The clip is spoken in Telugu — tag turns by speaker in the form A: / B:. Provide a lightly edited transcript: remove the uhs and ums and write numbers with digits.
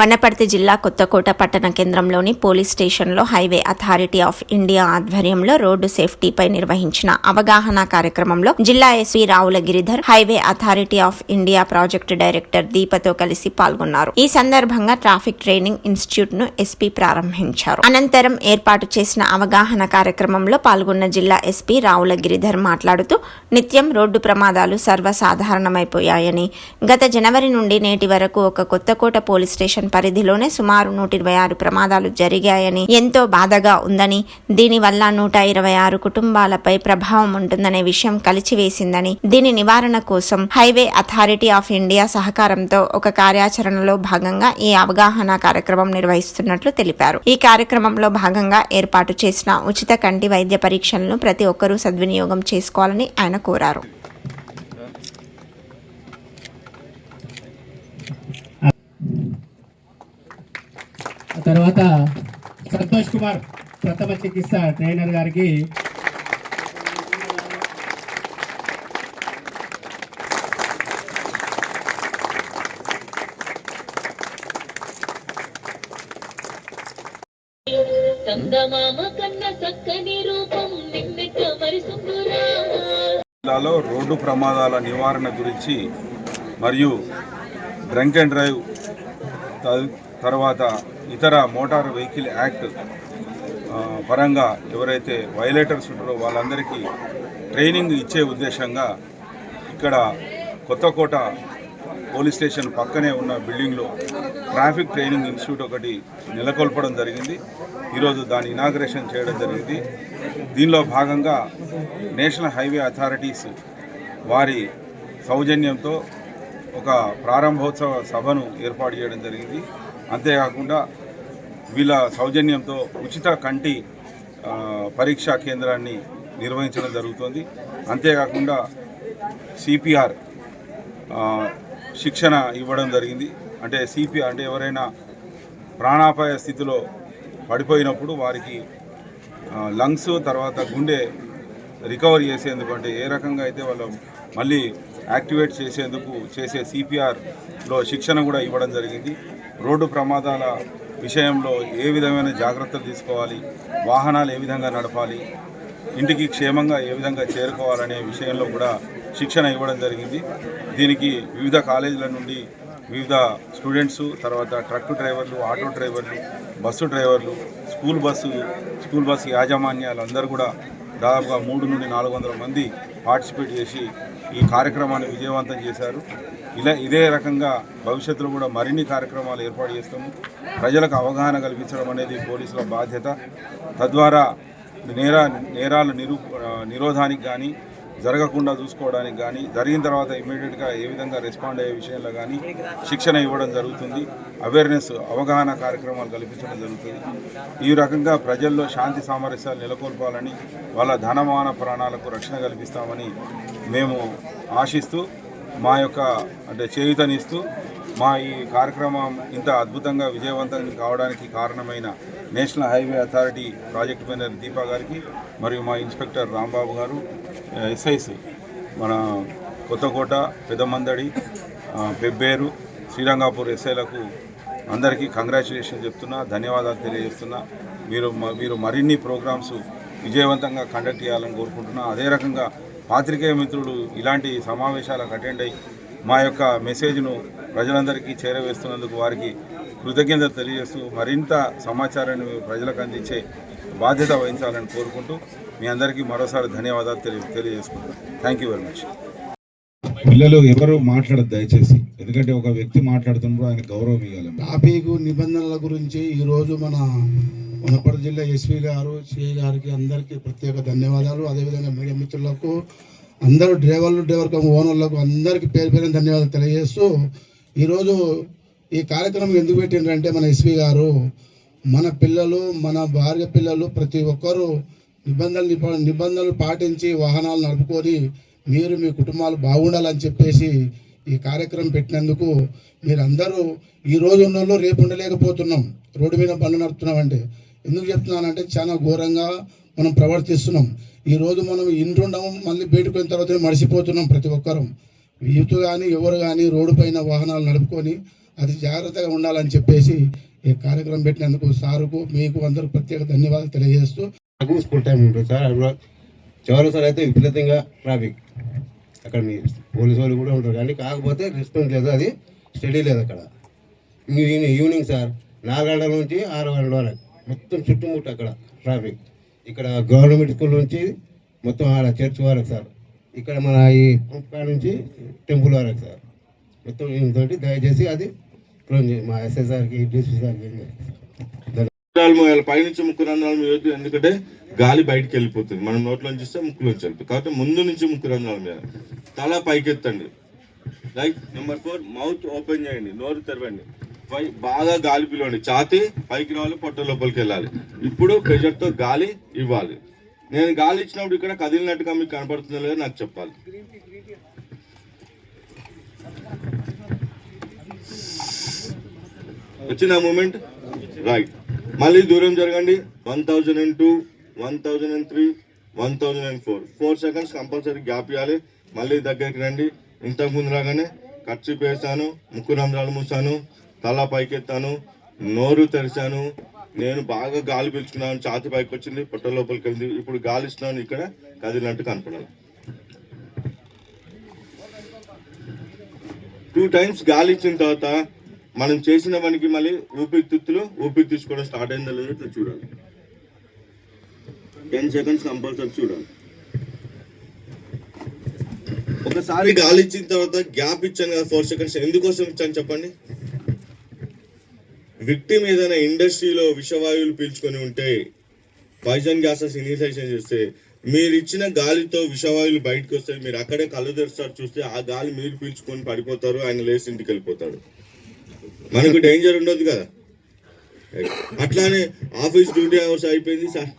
A: వనపర్తి జిల్లా కొత్తకోట పట్టణ కేంద్రంలోని పోలీస్ స్టేషన్లో హైవే అథారిటీ ఆఫ్ ఇండియా ఆధ్వర్యంలో రోడ్డు సేఫ్టీపై నిర్వహించిన అవగాహన కార్యక్రమంలో జిల్లా SP Ravula Giridhar, highway authority of India project director దీపతో కలిసి పాల్గొన్నారు. ఈ సందర్భంగా ట్రాఫిక్ ట్రైనింగ్ ఇన్స్టిట్యూట్ ను ఎస్పీ ప్రారంభించారు. అనంతరం ఏర్పాటు చేసిన అవగాహన కార్యక్రమంలో పాల్గొన్న జిల్లా ఎస్పీ రావుల గిరిధర్ మాట్లాడుతూ, నిత్యం రోడ్డు ప్రమాదాలు సర్వసాధారణమైపోయాయని, గత జనవరి నుండి నేటి వరకు ఒక కొత్తకోట పోలీస్ స్టేషన్ పరిధిలోనే సుమారు 126 ప్రమాదాలు జరిగాయని, ఎంతో బాధగా ఉందని, దీనివల్ల 126 కుటుంబాలపై ప్రభావం ఉంటుందనే విషయం కలిచివేసిందని, దీని నివారణ కోసం హైవే అథారిటీ ఆఫ్ ఇండియా సహకారంతో ఒక కార్యాచరణలో భాగంగా ఈ అవగాహన కార్యక్రమం నిర్వహిస్తున్నట్లు తెలిపారు. ఈ కార్యక్రమంలో భాగంగా ఏర్పాటు చేసిన ఉచిత కంటి వైద్య పరీక్షలను ప్రతి ఒక్కరూ సద్వినియోగం చేసుకోవాలని ఆయన కోరారు.
B: తర్వాత సంతోష్ కుమార్ ప్రథమ చికిత్స ట్రైనర్ గారికి
C: జిల్లాలో రోడ్డు ప్రమాదాల నివారణ గురించి మరియు డ్రంక్ అండ్ డ్రైవ్ తర్వాత ఇతర మోటార్ వెహికల్ యాక్ట్ పరంగా ఎవరైతే వైలేటర్స్ ఉంటారో వాళ్ళందరికీ ట్రైనింగ్ ఇచ్చే ఉద్దేశంగా ఇక్కడ కొత్తకోట పోలీస్ స్టేషన్ పక్కనే ఉన్న బిల్డింగ్లో ట్రాఫిక్ ట్రైనింగ్ ఇన్స్టిట్యూట్ ఒకటి నెలకొల్పడం జరిగింది. ఈరోజు దాని ఇనాగ్రేషన్ చేయడం జరిగింది. దీనిలో భాగంగా నేషనల్ హైవే అథారిటీస్ వారి సౌజన్యంతో ఒక ప్రారంభోత్సవ సభను ఏర్పాటు చేయడం జరిగింది. అంతేకాకుండా వీళ్ళ సౌజన్యంతో ఉచిత కంటి పరీక్షా కేంద్రాన్ని నిర్వహించడం జరుగుతుంది. అంతేకాకుండా సిపిఆర్ శిక్షణ ఇవ్వడం జరిగింది. అంటే సిపిఆర్ అంటే ఎవరైనా ప్రాణాపాయ స్థితిలో పడిపోయినప్పుడు వారికి లంగ్స్ తర్వాత గుండె రికవరీ చేసేందుకు, అంటే ఏ రకంగా అయితే వాళ్ళు మళ్ళీ యాక్టివేట్ చేసేందుకు చేసే సిపిఆర్లో శిక్షణ కూడా ఇవ్వడం జరిగింది. రోడ్డు ప్రమాదాల విషయంలో ఏ విధమైన జాగ్రత్తలు తీసుకోవాలి, వాహనాలు ఏ విధంగా నడపాలి, ఇంటికి క్షేమంగా ఏ విధంగా చేరుకోవాలనే విషయంలో కూడా శిక్షణ ఇవ్వడం జరిగింది. దీనికి వివిధ కాలేజీల నుండి వివిధ స్టూడెంట్స్, తర్వాత ట్రక్ డ్రైవర్లు, ఆటో డ్రైవర్లు, బస్సు డ్రైవర్లు, స్కూల్ బస్సు యాజమాన్యాలు అందరూ కూడా దాదాపుగా 300 నుండి 400 మంది పార్టిసిపేట్ చేసి ఈ కార్యక్రమాన్ని విజయవంతం చేశారు. ఇదే రకంగా భవిష్యత్తులో కూడా మరిన్ని కార్యక్రమాలు ఏర్పాటు చేస్తాము. ప్రజలకు అవగాహన కల్పించడం అనేది పోలీసుల బాధ్యత. తద్వారా నేరాల నిరోధానికి కానీ, జరగకుండా చూసుకోవడానికి కానీ, జరిగిన తర్వాత ఇమ్మీడియట్గా ఏ విధంగా రెస్పాండ్ అయ్యే విషయంలో కానీ శిక్షణ ఇవ్వడం జరుగుతుంది. అవేర్నెస్, అవగాహన కార్యక్రమాలు కల్పించడం జరుగుతుంది. ఈ రకంగా ప్రజల్లో శాంతి సామరస్యాలు నెలకొల్పాలని, వాళ్ళ ధనమాన ప్రాణాలకు రక్షణ కల్పిస్తామని మేము ఆశిస్తూ, మా యొక్క చేయూతనిస్తూ మా ఈ కార్యక్రమం ఇంత అద్భుతంగా విజయవంతం కావడానికి కారణమైన national highway authority project manager Deepa గారికి, మరియు మా ఇన్స్పెక్టర్ రాంబాబు గారు, ఎస్ఐస్ మన కొత్తకోట, పెదమందడి, పెబ్బేరు, శ్రీరంగాపూర్ ఎస్ఐలకు అందరికీ కంగ్రాచులేషన్ చెప్తున్నా, ధన్యవాదాలు తెలియజేస్తున్నా. మీరు మరిన్ని ప్రోగ్రామ్స్ విజయవంతంగా కండక్ట్ చేయాలని కోరుకుంటున్నా. అదే రకంగా పాత్రికేయ మిత్రులు ఇలాంటి సమావేశాలకు అటెండ్ అయ్యి మా యొక్క మెసేజ్ను ప్రజలందరికీ చేరవేస్తున్నందుకు వారికి కృతజ్ఞతలు తెలియజేస్తూ మరింత సమాచారాన్ని ప్రజలకు అందించే బాధ్యత వహించాలని కోరుకుంటూ మీ అందరికీ మరోసారి ధన్యవాదాలు తెలియజేసుకుంటాను. Thank you very much.
D: పిల్లలు ఎవరు మాట్లాడదు దయచేసి, ఎందుకంటే ఒక వ్యక్తి మాట్లాడుతున్నప్పుడు ఆయన గౌరవం ఇవ్వాలి.
E: ట్రాఫిక్ నిబంధనల గురించి ఈరోజు మన వనపర్తి జిల్లా ఎస్పీ గారు, సిఐ గారికి అందరికీ ప్రత్యేక ధన్యవాదాలు. అదేవిధంగా మీడియా మిత్రులకు, అందరూ డ్రైవర్ కమ్ ఓనర్లకు అందరికీ పేరు ధన్యవాదాలు తెలియజేస్తూ, ఈరోజు ఈ కార్యక్రమం ఎందుకు పెట్టిండ్రంటే మన ఎస్పీ గారు మన పిల్లలు, మన భార్య పిల్లలు ప్రతి ఒక్కరూ నిబంధనలు పాటించి వాహనాలు నడుపుకొని మీరు మీ కుటుంబాలు బాగుండాలని చెప్పేసి ఈ కార్యక్రమం పెట్టినందుకు మీరందరూ ఈ రోజు ఉన్న వాళ్ళు రేపు ఉండలేకపోతున్నాం. రోడ్డు మీద బండ్లు నడుపుతున్నామంటే ఎందుకు చెప్తున్నానంటే చాలా ఘోరంగా మనం ప్రవర్తిస్తున్నాం. ఈరోజు మనం ఇంటుండము, మళ్ళీ బయటకు పోయిన తర్వాత మడిసిపోతున్నాం. ప్రతి ఒక్కరం యూత్ కానీ ఎవరు కానీ రోడ్డు పైన వాహనాలు నడుపుకొని అది జాగ్రత్తగా ఉండాలని చెప్పేసి ఈ కార్యక్రమం పెట్టినందుకు సారుకు మీకు అందరూ ప్రత్యేక ధన్యవాదాలు తెలియజేస్తూ
F: నాకు స్కూల్ టైం ఉంటుంది సార్. చివరిసారి అయితే విపరీతంగా ట్రాఫిక్, అక్కడ మీ పోలీసు వాళ్ళు కూడా ఉంటారు కానీ కాకపోతే రెస్పాన్స్ లేదు, అది స్టడీ లేదు అక్కడ. ఈవినింగ్ సార్ 4 గంటల నుంచి 6 గంటల వరకు మొత్తం చుట్టుముట్టు అక్కడ ట్రాఫిక్. ఇక్కడ గవర్నమెంట్ స్కూల్ నుంచి మొత్తం ఆడ చర్చ్ వరకు సార్, ఇక్కడ మన ఈ పంప్ కాడ నుంచి టెంపుల్ వరకు సార్, మొత్తం దీంతో దయచేసి అది క్లోజ్ చేయండి. మా ఎస్ఎస్ఆర్కి డిసి సార్కి
G: రంధ్రాలు మోయాలి, పైనుంచి ముక్కు రంధ్రాలు మోయొద్దు, ఎందుకంటే గాలి బయటకు వెళ్ళిపోతుంది, మనం నోట్లోంచి ఇస్తే ముక్కులోంచి వెళ్ళిపోతుంది. కాబట్టి ముందు నుంచి ముక్కు రంధ్రాలు మోయాలి. తల పైకెత్తండి. రైట్. నెంబర్ 4, మౌత్ ఓపెన్ చేయండి, నోరు తెరవండి. బాగా గాలి పిలవండి, ఛాతీ పైకి రావాలి, పొట్ట లోపలికి వెళ్ళాలి. ఇప్పుడు ప్రెషర్తో గాలి ఇవ్వాలి. నేను గాలి ఇచ్చినప్పుడు ఇక్కడ కదిలినట్టుగా మీకు కనపడుతుందో లేదో నాకు చెప్పాలి. వచ్చిన మూమెంట్. రైట్. మళ్ళీ దూరం జరగండి. 1002, 1003, 1004 4 సెకండ్స్ కంపల్సరీ గ్యాప్ ఇవ్వాలి. మళ్ళీ దగ్గరికి రండి. ఇంతకు ముందు రాగానే ఖర్చు వేసాను, ముక్కు రంధ్రాలు మూసాను, తల పైకెత్తాను, నోరు తెరిచాను, నేను బాగా గాలి పీల్చుకున్నాను, ఛాతి పైకి వచ్చింది, పొట్ట లోపలికి వెళ్ళింది. ఇప్పుడు గాలి ఇస్తున్నాను, ఇక్కడ కదిలినట్టు కనపడాలి. 2 టైమ్స్ గాలి ఇచ్చిన తర్వాత మనం చేసిన పనికి మళ్ళీ ఊపిరి తీసుకోవడం స్టార్ట్ అయిందో లేదో ఇట్లా చూడాలి. 10 సెకండ్స్ కంపల్సరీ చూడాలి. ఒకసారి గాలి ఇచ్చిన తర్వాత గ్యాప్ ఇచ్చాను కదా 4 సెకండ్స్, ఎందుకోసం ఇచ్చాను చెప్పండి. విక్టిమ్ ఏదైనా ఇండస్ట్రీలో విషవాయువులు పీల్చుకొని ఉంటే, పాయిజన్ గ్యాసెస్ ఇనిషియేషన్ చేస్తే, మీరు ఇచ్చిన గాలితో విషవాయువులు బయటకు వస్తాయి, మీరు అక్కడే కళ్ళు తెరుస్తారు, చూస్తే ఆ గాలి మీరు పీల్చుకొని పడిపోతారు, ఆయన లేచి ఇంటికి వెళ్ళిపోతాడు, మనకు డేంజర్ ఉండదు కదా. అట్లానే ఆఫీస్ డ్యూటీ అవర్స్ అయిపోయింది సార్,